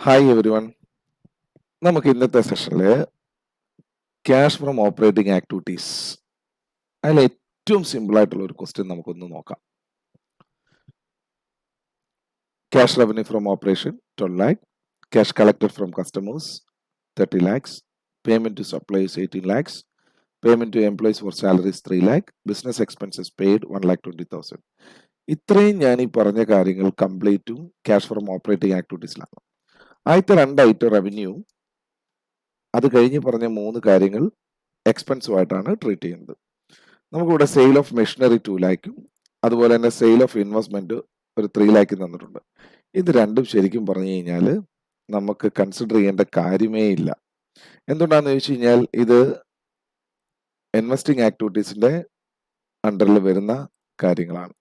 Hi every one. നമുക്ക് ഇന്നത്തെ സെഷനിൽ ക്യാഷ് ഫ്രം ഓപ്പറേറ്റിംഗ് ആക്ടിവിറ്റീസ് അതിൽ ഏറ്റവും സിമ്പിൾ ആയിട്ടുള്ള ഒരു ക്വസ്റ്റ്യൻ നമുക്കൊന്ന് നോക്കാം. Cash revenue from operation 12 lakh, cash collected from customers 30 lakhs, payment to supplies 18 lakhs, payment to employees for salaries 3 lakh, business expenses paid 1,20,000. ഇത്രയും ഞാൻ ഈ പറഞ്ഞ കാര്യങ്ങൾ കംപ്ലീറ്റും ക്യാഷ് ഫ്രം ഓപ്പറേറ്റിംഗ് ആക്ടിവിറ്റീസിലാണ്. ആദ്യത്തെ 2 ഐറ്റം റവന്യൂ, അത് കഴിഞ്ഞ് പറഞ്ഞ 3 കാര്യങ്ങൾ എക്സ്പെൻസുമായിട്ടാണ് ട്രീറ്റ് ചെയ്യുന്നത്. നമുക്കിവിടെ സെയിൽ ഓഫ് മെഷീനറി 2 lakhും അതുപോലെ തന്നെ സെയിൽ ഓഫ് ഇൻവെസ്റ്റ്മെന്റ് ഒരു 3 lakh തന്നിട്ടുണ്ട്. ഇത് രണ്ടും ശരിക്കും പറഞ്ഞു കഴിഞ്ഞാൽ നമുക്ക് കൺസിഡർ ചെയ്യേണ്ട കാര്യമേ ഇല്ല. എന്തുകൊണ്ടാണെന്ന് ചോദിച്ചു കഴിഞ്ഞാൽ ഇത് ഇൻവെസ്റ്റിംഗ് ആക്ടിവിറ്റീസിന്റെ അണ്ടറിൽ വരുന്ന കാര്യങ്ങളാണ്.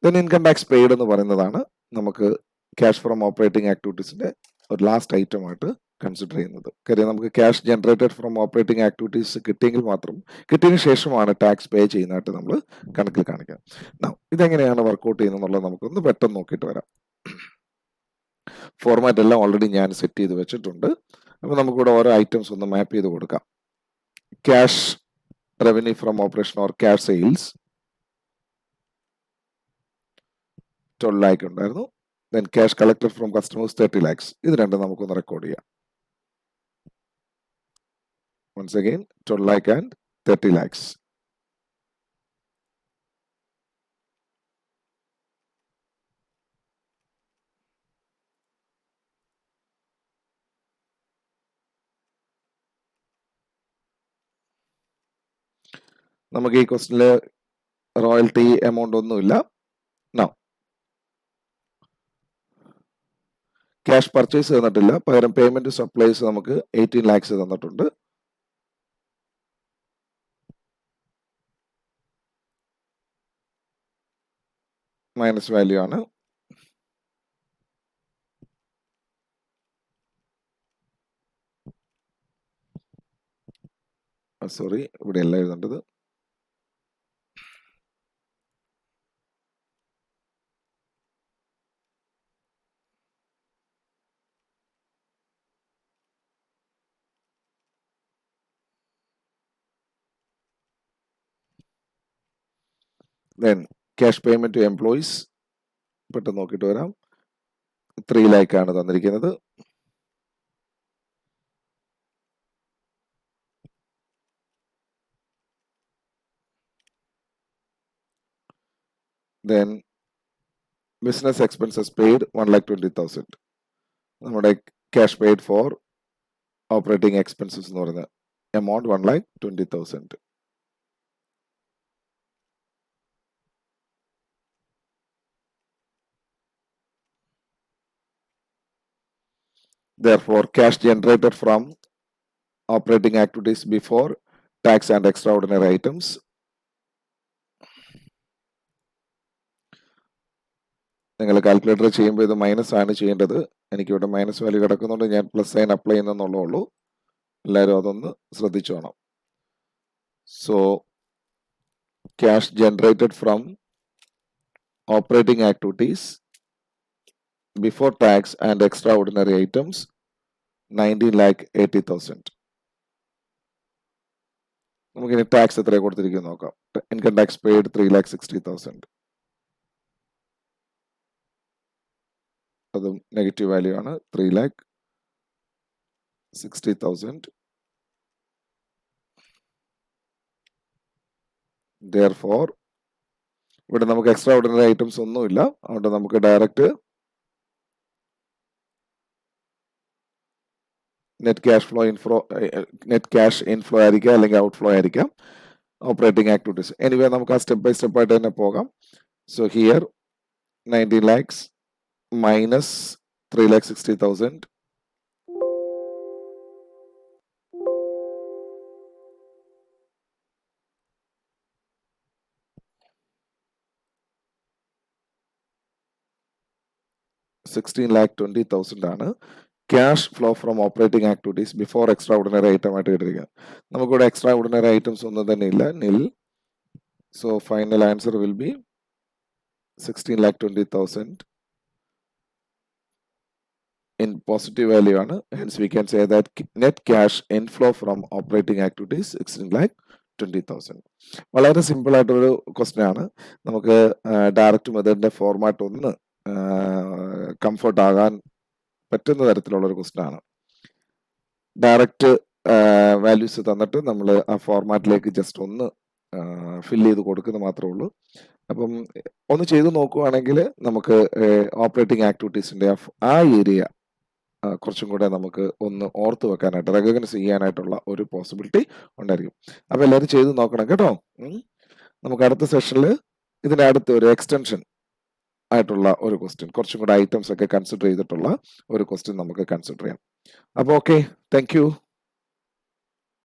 ദെൻ ഇൻകം ടാക്സ് പെയ്ഡ് എന്ന് പറയുന്നതാണ് നമുക്ക് ക്യാഷ് ഫ്രം ഓപ്പറേറ്റിംഗ് ആക്ടിവിറ്റീസിന്റെ ഒരു ലാസ്റ്റ് ഐറ്റം ആയിട്ട് കൺസിഡർ ചെയ്യുന്നത്. കാര്യം നമുക്ക് cash generated from operating activities കിട്ടിയെങ്കിൽ മാത്രം കിട്ടിയതിന് ശേഷമാണ് ടാക്സ് പേ ചെയ്യുന്നതായിട്ട് നമ്മൾ കണക്കിൽ കാണിക്കുക. ഇതെങ്ങനെയാണ് വർക്കൗട്ട് ചെയ്യുന്നത് എന്നുള്ളത് നമുക്കൊന്ന് പെട്ടെന്ന് നോക്കിയിട്ട് വരാം. ഫോർമാറ്റ് എല്ലാം ഓൾറെഡി ഞാൻ സെറ്റ് ചെയ്ത് വെച്ചിട്ടുണ്ട്. അപ്പോൾ നമുക്കിവിടെ ഓരോ ഐറ്റംസ് ഒന്ന് മാപ്പ് ചെയ്ത് കൊടുക്കാം. Cash revenue from operation or cash sales 12 lakh ഉണ്ടായിരുന്നു. Then cash collected from customers 30 lakhs. ഇത് രണ്ടും നമുക്കൊന്ന് റെക്കോർഡ് ചെയ്യാം. Once again 12 lakh and 30 lakhs. നമുക്ക് ഈ ക്വസ്റ്റില് റോയൽറ്റി എമൗണ്ട് ഒന്നുമില്ല. ക്യാഷ് പർച്ചേസ് തന്നിട്ടില്ല, പകരം പേയ്മെന്റ് സപ്ലൈസ് നമുക്ക് 18 lakhs തന്നിട്ടുണ്ട്. മൈനസ് വാല്യൂ ആണ്. സോറി, ഇവിടെ അല്ല എഴുതേണ്ടത്. Then cash payment to employees പെട്ടെന്ന് നോക്കിയിട്ട് വരാം. 3 lakh ആണ് തന്നിരിക്കുന്നത്. Then business expenses paid 1,20,000. നമ്മുടെ cash paid for operating expenses എന്ന് പറയുന്ന amount 1,20,000. Therefore, cash generated from operating activities before tax and extraordinary items നിങ്ങൾ കാൽക്കുലേറ്റർ ചെയ്യുമ്പോൾ ഇത് മൈനസ് ആണ് ചെയ്യേണ്ടത്. എനിക്കിവിടെ മൈനസ് വാല്യൂ കിടക്കുന്നുണ്ട്, ഞാൻ പ്ലസ് സൈൻ അപ്ലൈ ചെയ്യുന്നുള്ളൂ. എല്ലാവരും അതൊന്ന് ശ്രദ്ധിച്ചു വേണം. So cash generated from operating activities before tax and extra ordinary items 19,80,000. നമുക്കിനി ടാക്സ് എത്ര കൊടുത്തിരിക്കുന്നു നോക്കാം. Income tax paid 3,60,000. അതും നെഗറ്റീവ് വാല്യൂ ആണ്. 3,60,000. Therefore, ഇവിടെ നമുക്ക് എക്സ്ട്രാ ഓർഡിനറി ഐറ്റംസ് ഒന്നുമില്ല. അതുകൊണ്ട് നമുക്ക് ഡയറക്റ്റ് നെറ്റ് ക്യാഷ് ഇൻഫ്ലോ ആയിരിക്കാം അല്ലെങ്കിൽ ഔട്ട്ഫ്ലോ ആയിരിക്കാം ഓപ്പറേറ്റിംഗ് ആക്ടിവിറ്റീസ്. എനിവേ നമുക്ക് ആ സ്റ്റെപ്പ് ബൈ സ്റ്റെപ്പ് ആയിട്ട് തന്നെ പോകാം. So here 19 lakhs minus 3,60,000. $16,20,000 ആണ് cash flow from operating activities before extra ordinary item ആയിട്ട് ഇട്ടിരിക്കുക. നമുക്കിവിടെ എക്സ്ട്രാ ഓർഡിനറി ഐറ്റംസ് ഒന്നും തന്നെ ഇല്ല, nil. So final answer will be 16,20,000 in positive value ആണ്. Hence we can say that net cash inflow from operating activities 16,20,000. വളരെ simple ആയിട്ടൊരു question ആണ്. നമുക്ക് ഡയറക്റ്റ് മെത്തേഡിന്റെ ഫോർമാറ്റ് ഒന്ന് കംഫർട്ട് ആകാൻ പറ്റുന്ന തരത്തിലുള്ള ഒരു ക്വസ്റ്റ്യൻ ആണ്. ഡയറക്റ്റ് വാല്യൂസ് തന്നിട്ട് നമ്മൾ ആ ഫോർമാറ്റിലേക്ക് ജസ്റ്റ് ഒന്ന് ഫിൽ ചെയ്ത് കൊടുക്കുന്നത് മാത്രമേ ഉള്ളൂ. അപ്പം ഒന്ന് ചെയ്ത് നോക്കുവാണെങ്കിൽ നമുക്ക് ഓപ്പറേറ്റിംഗ് ആക്ടിവിറ്റീസിന്റെ ആ ഏരിയ കുറച്ചും കൂടെ നമുക്ക് ഒന്ന് ഓർത്ത് വെക്കാനായിട്ട് റെക്കഗ്നൈസ് ചെയ്യാനായിട്ടുള്ള ഒരു പോസിബിലിറ്റി ഉണ്ടായിരിക്കും. അപ്പോൾ എല്ലാവരും ചെയ്ത് നോക്കണം കേട്ടോ. നമുക്ക് അടുത്ത സെഷനിൽ ഇതിന്റെ അടുത്ത് ഒരു എക്സ്റ്റൻഷൻ ആയിട്ടുള്ള ഒരു ക്വസ്റ്റ്യൻ, കുറച്ചും കൂടെ ഐറ്റംസ് ഒക്കെ കൺസിഡർ ചെയ്തിട്ടുള്ള ഒരു ക്വസ്റ്റ്യൻ നമുക്ക് കൺസിഡർ ചെയ്യാം. അപ്പോൾ ഓക്കെ, താങ്ക് യു.